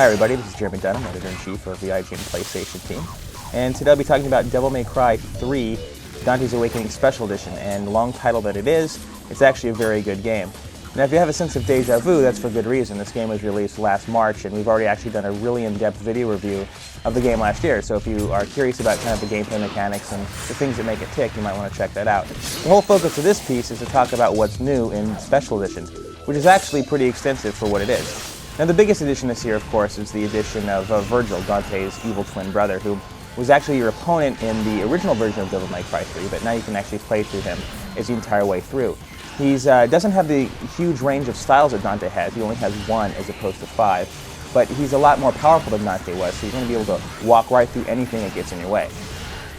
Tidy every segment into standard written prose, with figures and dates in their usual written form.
Hi everybody, this is Jeremy Dunham, Editor-in-Chief of the IGN PlayStation team. And today I'll be talking about Devil May Cry 3, Dante's Awakening Special Edition. And long title that it is, it's actually a very good game. Now if you have a sense of deja vu, that's for good reason. This game was released last March, and we've already actually done a really in-depth video review of the game last year. So if you are curious about kind of the gameplay mechanics and the things that make it tick, you might want to check that out. The whole focus of this piece is to talk about what's new in Special Edition, which is actually pretty extensive for what it is. Now the biggest addition this year, of course, is the addition of Vergil, Dante's evil twin brother, who was actually your opponent in the original version of Devil May Cry 3, but now you can actually play through him as the entire way through. He doesn't have the huge range of styles that Dante has. He only has one as opposed to 5, but he's a lot more powerful than Dante was, so you're going to be able to walk right through anything that gets in your way.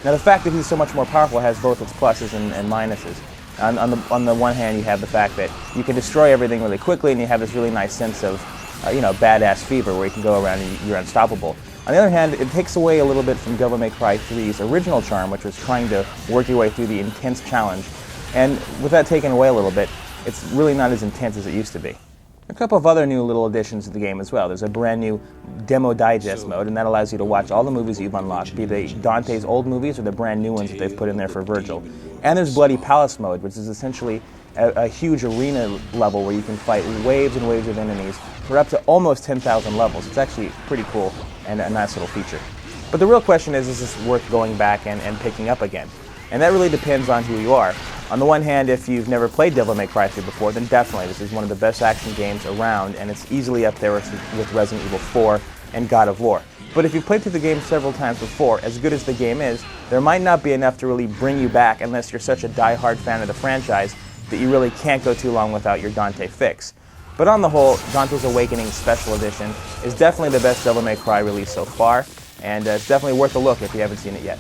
Now the fact that he's so much more powerful has both its pluses and minuses. On the one hand, you have the fact that you can destroy everything really quickly, and you have this really nice sense of badass fever where you can go around and you're unstoppable. On the other hand, it takes away a little bit from Devil May Cry 3's original charm, which was trying to work your way through the intense challenge. And with that taken away a little bit, it's really not as intense as it used to be. A couple of other new little additions to the game as well. There's a brand new Demo Digest mode, and that allows you to watch all the movies you've unlocked, be they Dante's old movies or the brand new ones that they've put in there for Vergil. And there's Bloody Palace mode, which is essentially a huge arena level where you can fight waves and waves of enemies for up to almost 10,000 levels. It's actually pretty cool and a nice little feature. But the real question is this worth going back and picking up again? And that really depends on who you are. On the one hand, if you've never played Devil May Cry 3 before, then definitely this is one of the best action games around, and it's easily up there with Resident Evil 4 and God of War. But if you've played through the game several times before, as good as the game is, there might not be enough to really bring you back unless you're such a die-hard fan of the franchise that you really can't go too long without your Dante fix. But on the whole, Dante's Awakening Special Edition is definitely the best Devil May Cry release so far, and it's definitely worth a look if you haven't seen it yet.